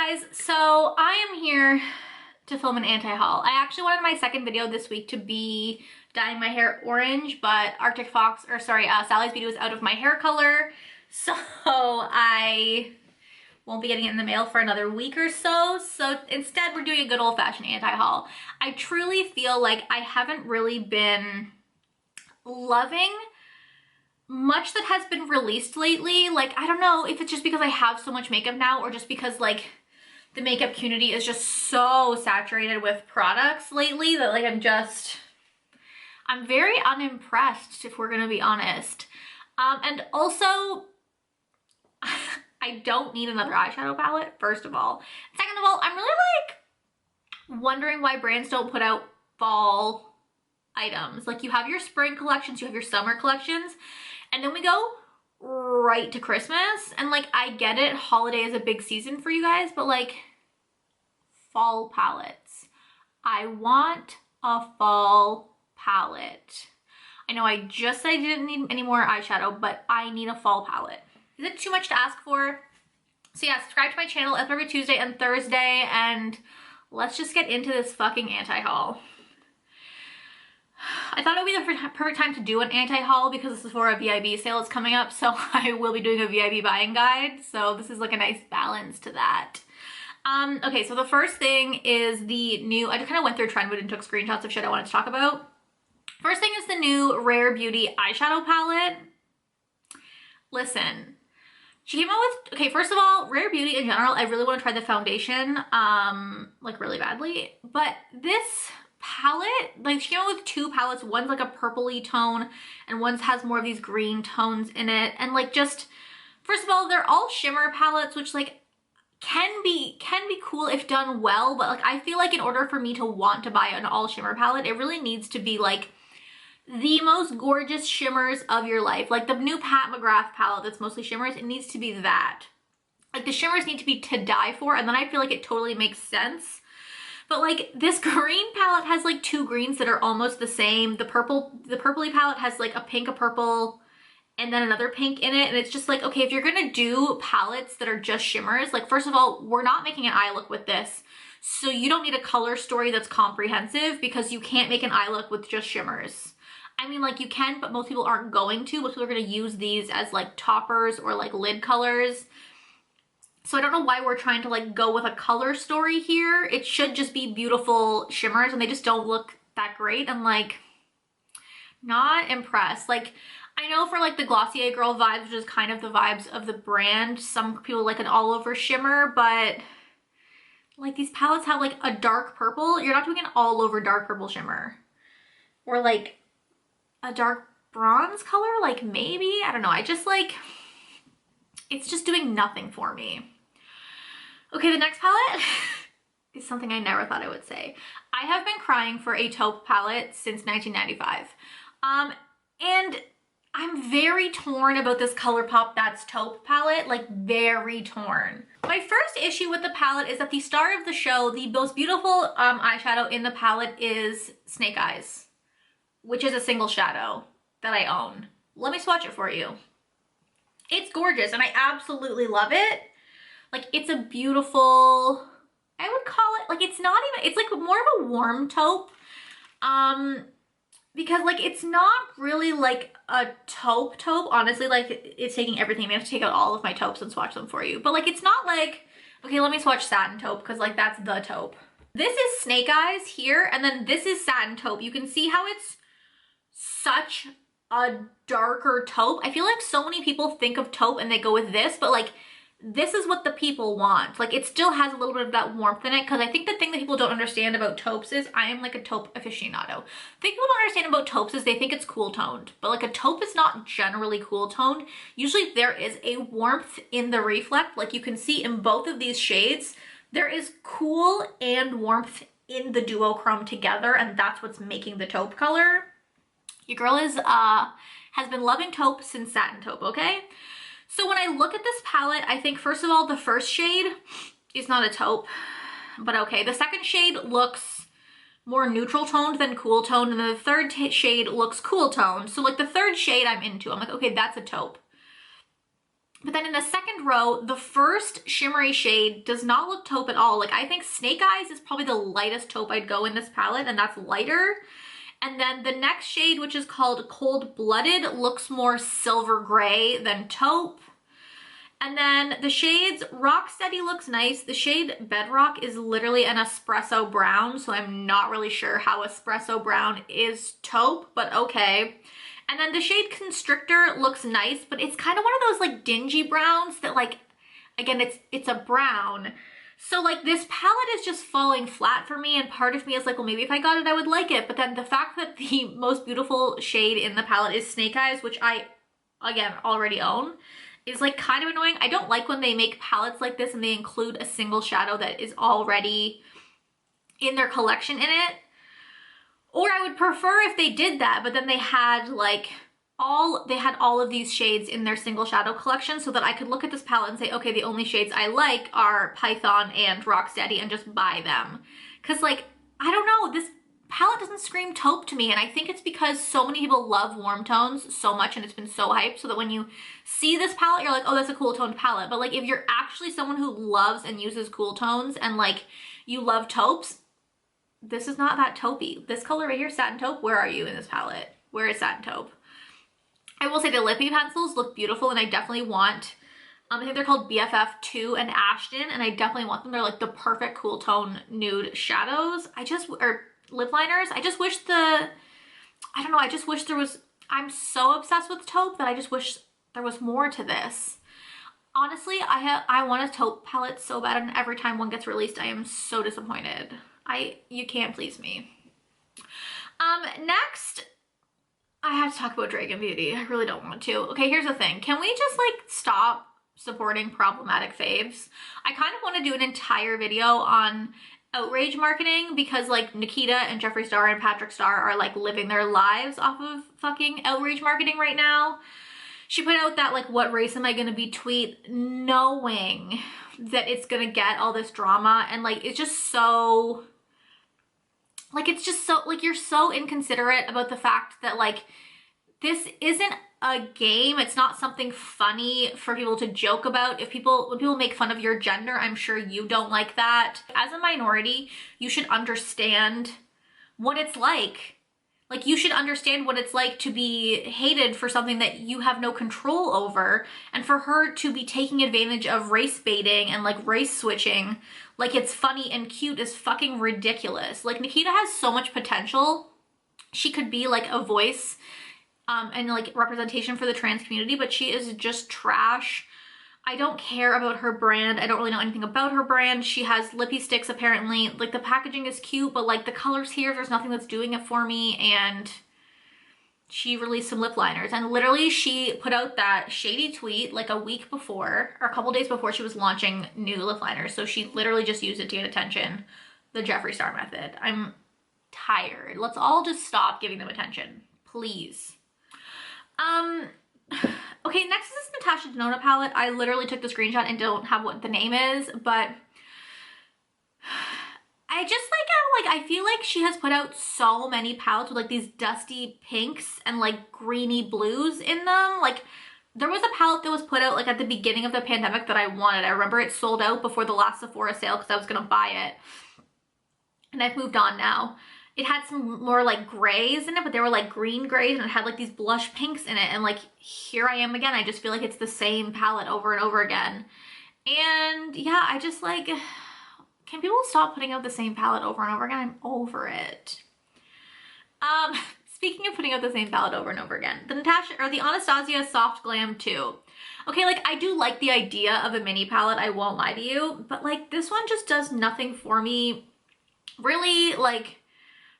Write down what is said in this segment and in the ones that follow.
guys, so I am here to film an anti-haul. I actually wanted my second video this week to be dyeing my hair orange, but Sally's Beauty was out of my hair color, so I won't be getting it in the mail for another week or so. So instead, we're doing a good old-fashioned anti-haul. I truly feel like I haven't really been loving much that has been released lately. Like, I don't know if it's just because I have so much makeup now or just because like the makeup community is just so saturated with products lately that like I'm very unimpressed, if we're gonna be honest. And also I don't need another eyeshadow palette, first of all. Second of all, I'm really like wondering why brands don't put out fall items. Like, you have your spring collections, you have your summer collections, and then we go right to Christmas. And like, I get it, holiday is a big season for you guys, but like, fall palettes. I want a fall palette. I know I just said I didn't need any more eyeshadow, but I need a fall palette. Is it too much to ask for? So yeah, subscribe to my channel every Tuesday and Thursday, and let's just get into this fucking anti-haul. I thought it would be the perfect time to do an anti-haul because this is for a VIB sale that's coming up, so I will be doing a VIB buying guide, so this is like a nice balance to that. Okay, so the first thing is the new, I just kind of went through Trendwood and took screenshots of shit I wanted to talk about. First thing is the new Rare Beauty eyeshadow palette. Listen, she came out with, okay, first of all, Rare Beauty in general, I really want to try the foundation, like really badly, but this palette, like she came out with two palettes. One's like a purpley tone and one has more of these green tones in it. And like, just, first of all, they're all shimmer palettes, which like can be cool if done well, but like I feel like in order for me to want to buy an all shimmer palette, it really needs to be like the most gorgeous shimmers of your life. Like the new Pat McGrath palette that's mostly shimmers, it needs to be that. Like the shimmers need to be to die for, and then I feel like it totally makes sense. But like this green palette has like two greens that are almost the same. The purpley palette has like a pink, a purple, and then another pink in it. And it's just like, okay, if you're gonna do palettes that are just shimmers, like first of all, we're not making an eye look with this. So you don't need a color story that's comprehensive because you can't make an eye look with just shimmers. I mean, like you can, but most people aren't going to. Most people are gonna use these as like toppers or like lid colors. So I don't know why we're trying to like go with a color story here. It should just be beautiful shimmers and they just don't look that great. I'm like, not impressed. Like, I know for like the Glossier Girl vibes, which is kind of the vibes of the brand, some people like an all over shimmer, but like these palettes have like a dark purple. You're not doing an all over dark purple shimmer. Or like a dark bronze color, like maybe, I don't know. I just like, it's just doing nothing for me. Okay, the next palette is something I never thought I would say. I have been crying for a taupe palette since 1995. And I'm very torn about this ColourPop That's Taupe palette, like very torn. My first issue with the palette is that the star of the show, the most beautiful eyeshadow in the palette is Snake Eyes, which is a single shadow that I own. Let me swatch it for you. It's gorgeous and I absolutely love it. Like it's a beautiful, I would call it, like it's not even, it's like more of a warm taupe. Because like it's not really like a taupe, honestly. Like it's taking everything. I have to take out all of my taupes and swatch them for you. But like it's not like, okay, let me swatch satin taupe because like that's the taupe. This is Snake Eyes here and then this is satin taupe. You can see how it's such a darker taupe. I feel like so many people think of taupe and they go with this, but like this is what the people want. Like it still has a little bit of that warmth in it, because I think the thing that people don't understand about taupes is, I am like a taupe aficionado. The thing people don't understand about taupes is they think it's cool toned, but like a taupe is not generally cool toned. Usually there is a warmth in the reflect. Like you can see in both of these shades, there is cool and warmth in the duochrome together, and that's what's making the taupe color. Your girl is has been loving taupe since satin taupe, okay? So when I look at this palette, I think first of all, the first shade is not a taupe, but okay. The second shade looks more neutral toned than cool toned, and then the third shade looks cool toned. So like the third shade I'm into, I'm like, okay, that's a taupe. But then in the second row, the first shimmery shade does not look taupe at all. Like I think Snake Eyes is probably the lightest taupe I'd go in this palette, and that's lighter. And then the next shade, which is called Cold Blooded, looks more silver gray than taupe. And then the shades, Rocksteady looks nice. The shade Bedrock is literally an espresso brown, so I'm not really sure how espresso brown is taupe, but okay. And then the shade Constrictor looks nice, but it's kind of one of those like dingy browns that like, again, it's a brown. So like this palette is just falling flat for me, and part of me is like, well, maybe if I got it, I would like it. But then the fact that the most beautiful shade in the palette is Snake Eyes, which I, again, already own, is like kind of annoying. I don't like when they make palettes like this and they include a single shadow that is already in their collection in it. Or I would prefer if they did that, but then they had like all of these shades in their single shadow collection, so that I could look at this palette and say, okay, the only shades I like are Python and Rocksteady, and just buy them. Cause like, I don't know, this palette doesn't scream taupe to me, and I think it's because so many people love warm tones so much and it's been so hyped, so that when you see this palette, you're like, oh, that's a cool toned palette. But like, if you're actually someone who loves and uses cool tones and like you love taupes, this is not that taupey. This color right here, Satin Taupe, where are you in this palette? Where is Satin Taupe? I will say the lippy pencils look beautiful, and I definitely want, I think they're called BFF2 and Ashton, and I definitely want them. They're like the perfect cool tone nude shadows. Or lip liners. I just wish I don't know, I just wish there was, I'm so obsessed with taupe that I just wish there was more to this. Honestly, I want a taupe palette so bad, and every time one gets released, I am so disappointed. You can't please me. Next, I have to talk about Dragon Beauty. I really don't want to. Okay, here's the thing. Can we just like stop supporting problematic faves? I kind of want to do an entire video on outrage marketing, because like Nikita and Jeffree Star and Patrick Star are like living their lives off of fucking outrage marketing right now. She put out that like, what race am I gonna be tweet, knowing that it's gonna get all this drama, and like it's just so like, it's just so like, you're so inconsiderate about the fact that like this isn't a game. It's not something funny for people to joke about. When people make fun of your gender, I'm sure you don't like that. As a minority, you should understand what it's like. Like, you should understand what it's like to be hated for something that you have no control over, and for her to be taking advantage of race baiting and like race switching like it's funny and cute is fucking ridiculous. Like, Nikita has so much potential. She could be like a voice and like representation for the trans community, but she is just trash. I don't care about her brand. I don't really know anything about her brand. She has lippy sticks apparently. Like, the packaging is cute, but like the colors here, there's nothing that's doing it for me. And she released some lip liners, and literally she put out that shady tweet like a week before, or a couple days before she was launching new lip liners. So she literally just used it to get attention. The Jeffree Star method. I'm tired. Let's all just stop giving them attention, please. Okay, next is this Natasha Denona palette. I literally took the screenshot and don't have what the name is, but I just I feel like she has put out so many palettes with like these dusty pinks and like greeny blues in them. Like, there was a palette that was put out like at the beginning of the pandemic that I wanted. I remember it sold out before the last Sephora sale because I was gonna buy it, and I've moved on now. It had some more like grays in it, but they were like green grays, and it had like these blush pinks in it. And like, here I am again. I just feel like it's the same palette over and over again. And yeah, I just like, can people stop putting out the same palette over and over again? I'm over it. Speaking of putting out the same palette over and over again, the Anastasia Soft Glam 2. Okay, like, I do like the idea of a mini palette, I won't lie to you, but like, this one just does nothing for me. Really, like,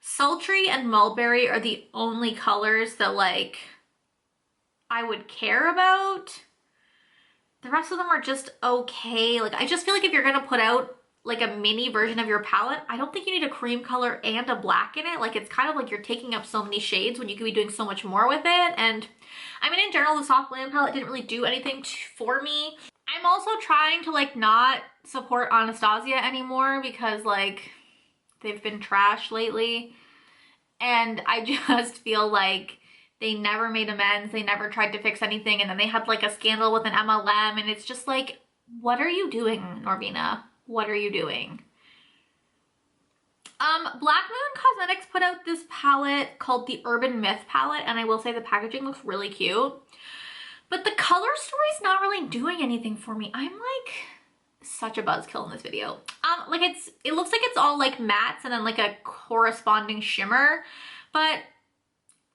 Sultry and Mulberry are the only colors that like I would care about. The rest of them are just okay. Like, I just feel like if you're gonna put out like a mini version of your palette, I don't think you need a cream color and a black in it. Like, it's kind of like you're taking up so many shades when you could be doing so much more with it. And I mean, in general, the Soft Glam palette didn't really do anything for me. I'm also trying to like not support Anastasia anymore because like they've been trash lately, and I just feel like They never made amends. They never tried to fix anything. And then they had like a scandal with an MLM. And it's just like, what are you doing, Norvina? What are you doing? Black Moon Cosmetics put out this palette called the Urban Myth palette. And I will say the packaging looks really cute. But the color story's not really doing anything for me. I'm like such a buzzkill in this video. Like it looks like it's all like mattes and then like a corresponding shimmer. But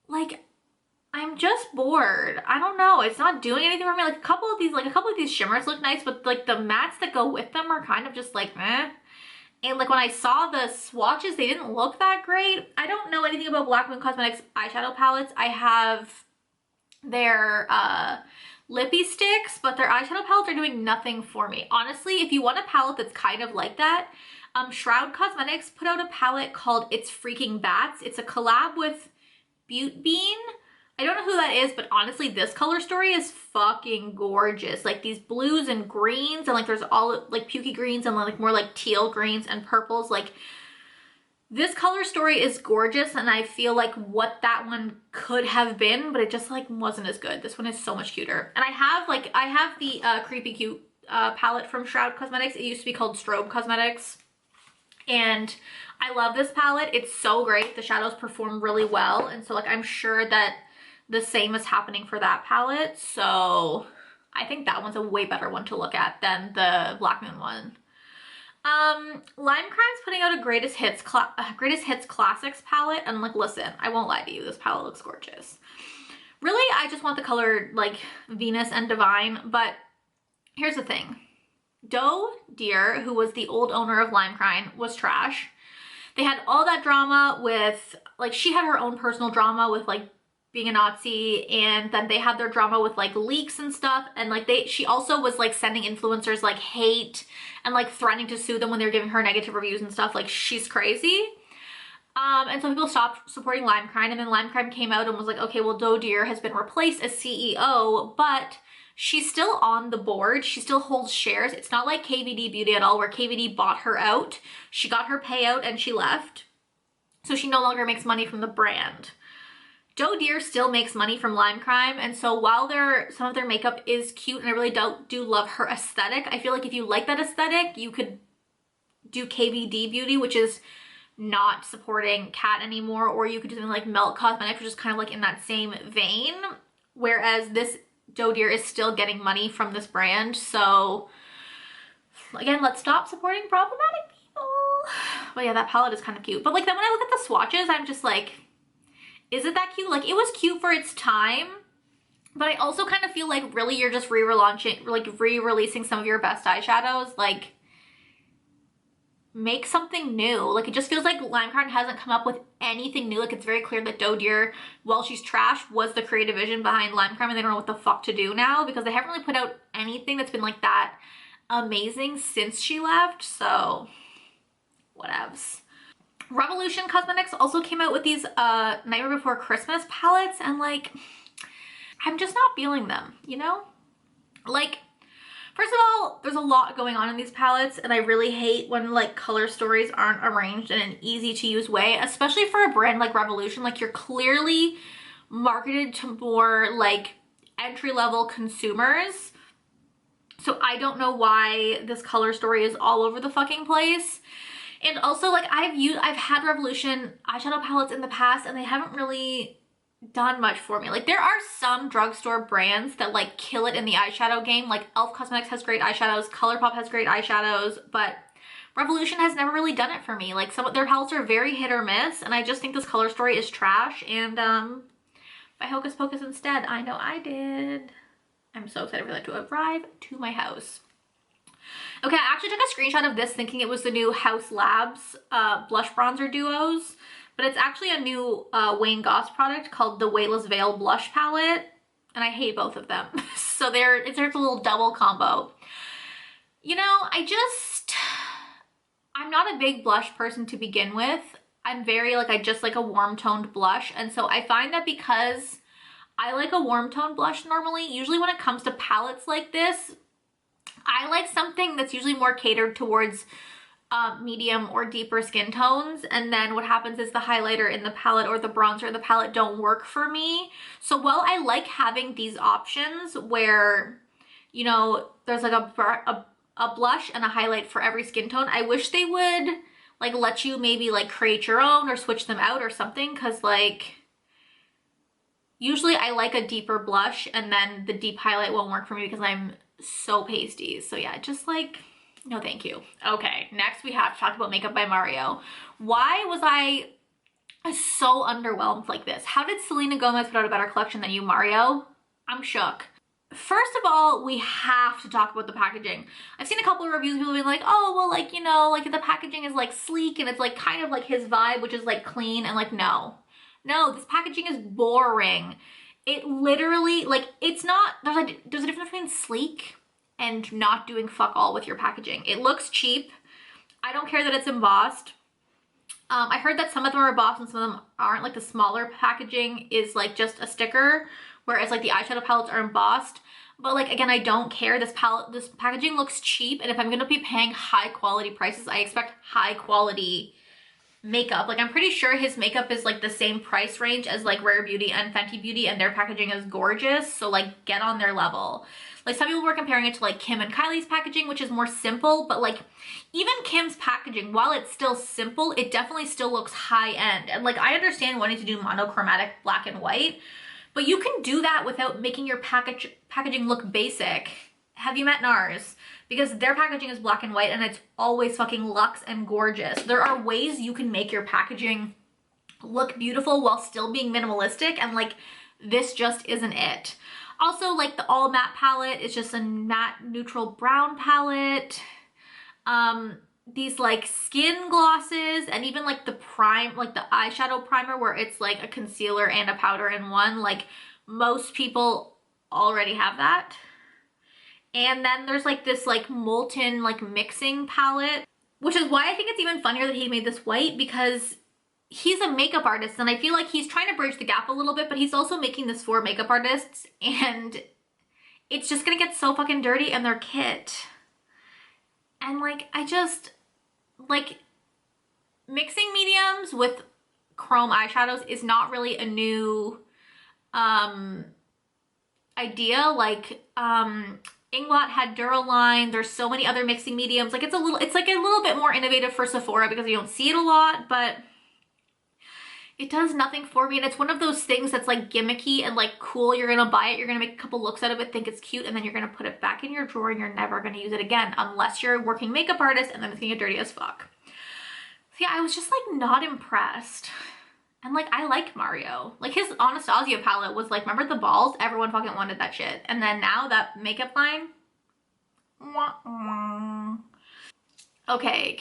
like, I'm just bored. I don't know. It's not doing anything for me. Like a couple of these shimmers look nice, but like the mattes that go with them are kind of just like meh. And like when I saw the swatches, they didn't look that great. I don't know anything about Black Moon Cosmetics eyeshadow palettes. I have their lippy sticks, but their eyeshadow palettes are doing nothing for me. Honestly, if you want a palette that's kind of like that, Shroud Cosmetics put out a palette called It's Freaking Bats. It's a collab with Butte Bean. I don't know who that is, but honestly, this color story is fucking gorgeous. Like these blues and greens, and like there's all like pukey greens and like more like teal greens and purples. Like this color story is gorgeous, and I feel like what that one could have been, but it just like wasn't as good. This one is so much cuter. And I have the Creepy Cute palette from Shroud Cosmetics. It used to be called Strobe Cosmetics. And I love this palette. It's so great. The shadows perform really well. And so like I'm sure that the same is happening for that palette. So I think that one's a way better one to look at than the Black Moon one. Lime Crime's putting out a Greatest Hits Classics palette. And like, listen, I won't lie to you. This palette looks gorgeous. Really, I just want the color like Venus and Divine. But here's the thing. Doe Deer, who was the old owner of Lime Crime, was trash. They had all that drama with, like, she had her own personal drama with like being a Nazi, and then they had their drama with like leaks and stuff, and like she also was like sending influencers like hate and like threatening to sue them when they were giving her negative reviews and stuff. Like, she's crazy. And so people stopped supporting Lime Crime, and then Lime Crime came out and was like, okay, well, Doe Deer has been replaced as CEO, but she's still on the board. She still holds shares. It's not like KVD Beauty at all, where KVD bought her out. She got her payout and she left. So she no longer makes money from the brand. Doe Deer still makes money from Lime Crime, and so while some of their makeup is cute, and I really do love her aesthetic, I feel like if you like that aesthetic, you could do KVD Beauty, which is not supporting Kat anymore, or you could do something like Melt Cosmetics, which is kind of like in that same vein, whereas this Doe Deer is still getting money from this brand. So again, let's stop supporting problematic people. But yeah, that palette is kind of cute. But like then when I look at the swatches, I'm just like, is it that cute? Like, it was cute for its time, but I also kind of feel like really you're just re-releasing some of your best eyeshadows. Like, make something new. Like, it just feels like Lime Crime hasn't come up with anything new. Like, it's very clear that Doe Deer, while she's trash, was the creative vision behind Lime Crime, and they don't know what the fuck to do now because they haven't really put out anything that's been like that amazing since she left. So whatevs. Revolution Cosmetics also came out with these Nightmare Before Christmas palettes, and like, I'm just not feeling them, you know? Like, first of all, there's a lot going on in these palettes, and I really hate when like color stories aren't arranged in an easy to use way, especially for a brand like Revolution. Like, you're clearly marketed to more like entry-level consumers. So I don't know why this color story is all over the fucking place. And also, like, I've had Revolution eyeshadow palettes in the past, and they haven't really done much for me. Like, there are some drugstore brands that like kill it in the eyeshadow game. Like, Elf Cosmetics has great eyeshadows, ColourPop has great eyeshadows, but Revolution has never really done it for me. Like, some of their palettes are very hit or miss, and I just think this color story is trash. And by Hocus Pocus instead. I know I did. I'm so excited for that to arrive to my house. Okay, I actually took a screenshot of this thinking it was the new House Labs blush bronzer duos, but it's actually a new Wayne Goss product called the Weightless Veil Blush Palette, and I hate both of them. So it's a little double combo. You know, I'm not a big blush person to begin with. I'm very like, I just like a warm toned blush, and so I find that because I like a warm toned blush normally, usually when it comes to palettes like this, I like something that's usually more catered towards medium or deeper skin tones, and then what happens is the highlighter in the palette or the bronzer in the palette don't work for me. So while I like having these options where, you know, there's like a blush and a highlight for every skin tone, I wish they would like let you maybe like create your own or switch them out or something, because like usually I like a deeper blush and then the deep highlight won't work for me because I'm so pasty. So yeah, just like, no thank you. Okay, next we have to talk about Makeup by Mario. Why was I so underwhelmed like this? How did Selena Gomez put out a better collection than you, Mario? I'm shook. First of all, we have to talk about the packaging. I've seen a couple of reviews of people being like, oh, well, like, you know, like the packaging is like sleek and it's like kind of like his vibe, which is like clean, and like, no, this packaging is boring. It literally, like, it's not, there's a difference between sleek and not doing fuck all with your packaging. It looks cheap. I don't care that it's embossed. I heard that some of them are embossed and some of them aren't. Like the smaller packaging is like just a sticker, whereas like the eyeshadow palettes are embossed. But like, again, I don't care. This packaging looks cheap, and if I'm gonna be paying high quality prices, I expect high quality makeup. Like I'm pretty sure his makeup is like the same price range as like Rare Beauty and Fenty Beauty, and their packaging is gorgeous. So like, get on their level. Like some people were comparing it to like Kim and Kylie's packaging, which is more simple, but like even Kim's packaging, while it's still simple, it definitely still looks high end. And like, I understand wanting to do monochromatic black and white, but you can do that without making your packaging look basic. Have you met NARS? Because their packaging is black and white and it's always fucking luxe and gorgeous. There are ways you can make your packaging look beautiful while still being minimalistic, and like, this just isn't it. Also, like the all matte palette is just a matte neutral brown palette. These like skin glosses, and even like the the eyeshadow primer where it's like a concealer and a powder in one, like most people already have that. And then there's like this like molten like mixing palette, which is why I think it's even funnier that he made this white, because he's a makeup artist and I feel like he's trying to bridge the gap a little bit, but he's also making this for makeup artists, and it's just gonna get so fucking dirty in their kit. And like, I just, like, mixing mediums with chrome eyeshadows is not really a new idea. Like Inglot had Duraline. There's so many other mixing mediums. Like it's like a little bit more innovative for Sephora because you don't see it a lot, but it does nothing for me. And it's one of those things that's like gimmicky and like cool. You're gonna buy it, you're gonna make a couple looks out of it, think it's cute, and then you're gonna put it back in your drawer and you're never gonna use it again unless you're a working makeup artist, and then it's gonna get dirty as fuck. So yeah, I was just like not impressed. And like, I like Mario. Like his Anastasia palette was like, remember the balls? Everyone fucking wanted that shit. And then now that makeup line. Okay,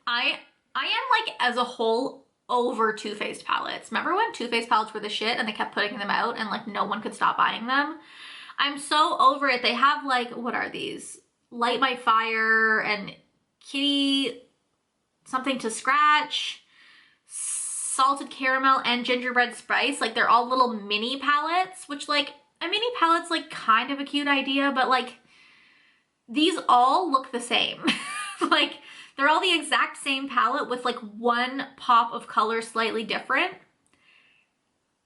I am like as a whole over Too Faced palettes. Remember when Too Faced palettes were the shit and they kept putting them out and like no one could stop buying them? I'm so over it. They have like, what are these? Light My Fire and Kitty something to scratch, Salted Caramel, and Gingerbread Spice. Like they're all little mini palettes, which like a mini palette's like kind of a cute idea, but like these all look the same. Like they're all the exact same palette with like one pop of color slightly different.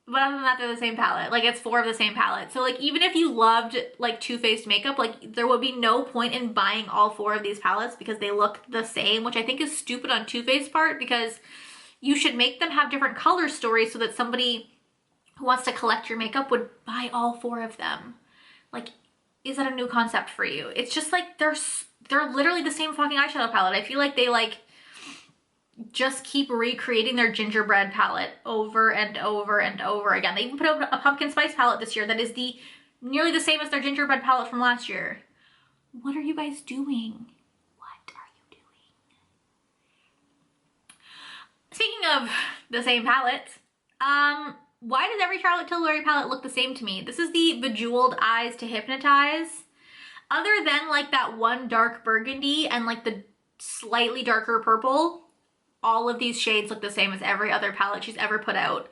But other than that, they're the same palette. Like it's 4 of the same palette. So like even if you loved like Too Faced makeup, like there would be no point in buying all 4 of these palettes because they look the same, which I think is stupid on Too Faced part, because you should make them have different color stories so that somebody who wants to collect your makeup would buy all 4 of them. Like, is that a new concept for you? It's just like they're literally the same fucking eyeshadow palette. I feel like they like just keep recreating their gingerbread palette over and over and over again. They even put out a pumpkin spice palette this year that is nearly the same as their gingerbread palette from last year. What are you guys doing? What are you doing? Speaking of the same palettes, why does every Charlotte Tilbury palette look the same to me? This is the Bejeweled Eyes to Hypnotize. Other than like that one dark burgundy and like the slightly darker purple, all of these shades look the same as every other palette she's ever put out.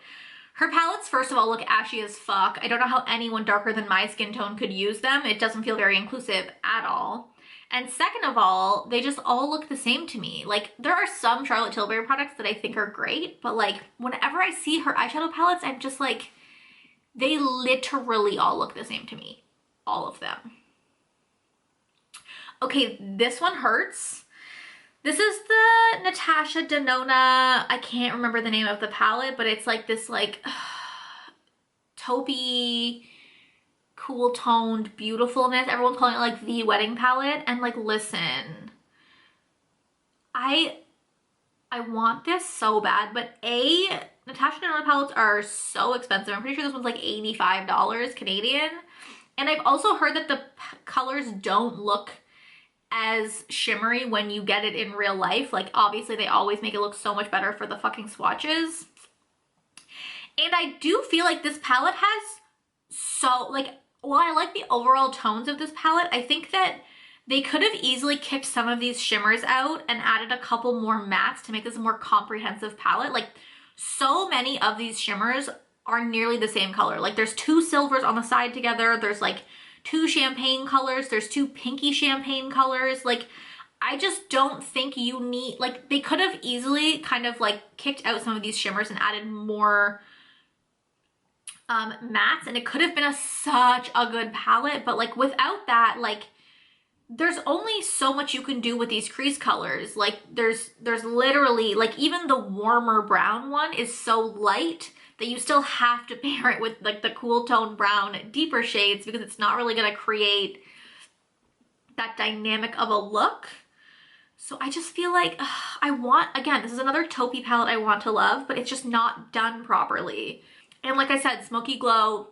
Her palettes, first of all, look ashy as fuck. I don't know how anyone darker than my skin tone could use them. It doesn't feel very inclusive at all. And second of all, they just all look the same to me. Like, there are some Charlotte Tilbury products that I think are great, but like whenever I see her eyeshadow palettes, I'm just like, they literally all look the same to me. All of them. Okay, this one hurts. This is the Natasha Denona, I can't remember the name of the palette, but it's like this like taupey, cool toned beautifulness. Everyone's calling it like the wedding palette. And like, listen, I want this so bad, but Natasha Denona palettes are so expensive. I'm pretty sure this one's like $85 Canadian. And I've also heard that the colors don't look as shimmery when you get it in real life. Like, obviously they always make it look so much better for the fucking swatches. And I do feel like this palette has so, like, while I like the overall tones of this palette, I think that they could have easily kicked some of these shimmers out and added a couple more mattes to make this a more comprehensive palette. Like, so many of these shimmers are nearly the same color. Like, there's two silvers on the side together. There's like two champagne colors. There's two pinky champagne colors. Like, I just don't think you need, like, they could have easily kind of like kicked out some of these shimmers and added more mattes, and it could have been such a good palette. But like, without that, like, there's only so much you can do with these crease colors. Like, there's literally, like, even the warmer brown one is so light that you still have to pair it with like the cool tone brown deeper shades, because it's not really gonna create that dynamic of a look. So I just feel like again, this is another taupey palette I want to love, but it's just not done properly. And like I said, Smoky Glow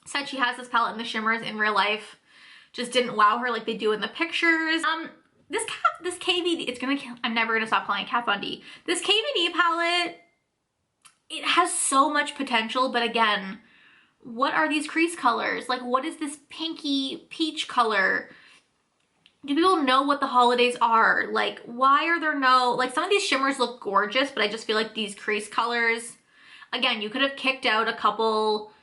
said she has this palette in the shimmers in real life. Just didn't wow her like they do in the pictures. This KVD, I'm never gonna stop calling it Kat Von D. This KVD palette, it has so much potential, but again, what are these crease colors? Like, what is this pinky peach color? Do people know what the holidays are? Like, why are there no, like, some of these shimmers look gorgeous, but I just feel like these crease colors, again, you could have kicked out a couple,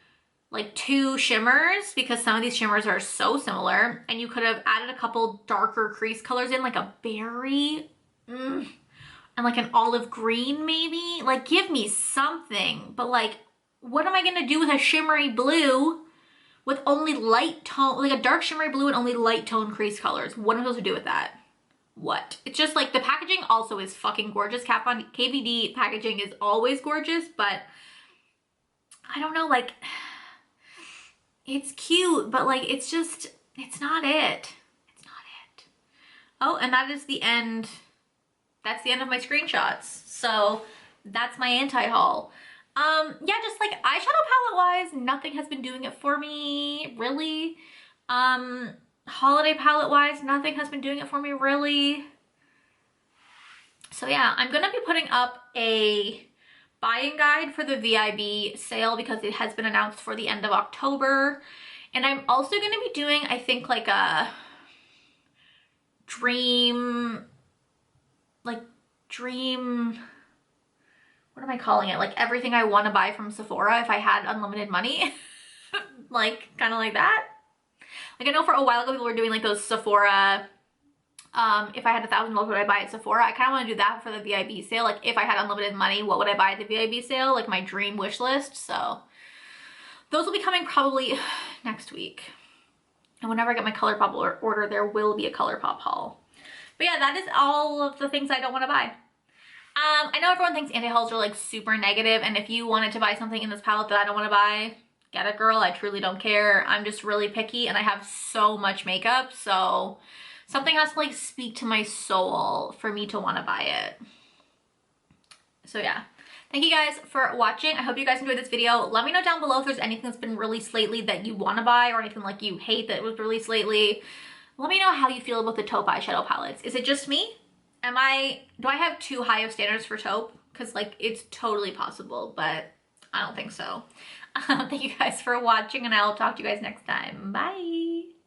like 2 shimmers, because some of these shimmers are so similar, and you could have added a couple darker crease colors in, like a berry, and like an olive green maybe. Like, give me something. But like, what am I gonna do with a shimmery blue with only light tone, like a dark shimmery blue and only light tone crease colors? What am I supposed to do with that? What? It's just like, the packaging also is fucking gorgeous. KVD packaging is always gorgeous, but I don't know, like, it's cute, but like, it's not it. It's not it. Oh, and that is the end. That's the end of my screenshots. So that's my anti-haul. Yeah, just like eyeshadow palette wise, nothing has been doing it for me, really. Holiday palette wise, nothing has been doing it for me, really. So yeah, I'm gonna be putting up a buying guide for the VIB sale because it has been announced for the end of October. And I'm also gonna be doing, I think, like a dream, what am I calling it? Like, everything I want to buy from Sephora if I had unlimited money. Like, kind of like that. Like, I know for a while ago people were doing like those Sephora, if I had $1,000, would I buy at Sephora? I kind of want to do that for the VIB sale. Like, if I had unlimited money, what would I buy at the VIB sale? Like, my dream wish list. So those will be coming probably next week. And whenever I get my ColourPop order, there will be a ColourPop haul. But yeah, that is all of the things I don't want to buy. I know everyone thinks anti-hauls are like super negative, and if you wanted to buy something in this palette that I don't want to buy, get it, girl. I truly don't care. I'm just really picky, and I have so much makeup, so something has to like speak to my soul for me to want to buy it. So yeah. Thank you guys for watching. I hope you guys enjoyed this video. Let me know down below if there's anything that's been released lately that you want to buy, or anything like you hate that was released lately. Let me know how you feel about the taupe eyeshadow palettes. Is it just me? Do I have too high of standards for taupe? Because like, it's totally possible, but I don't think so. Thank you guys for watching, and I'll talk to you guys next time. Bye.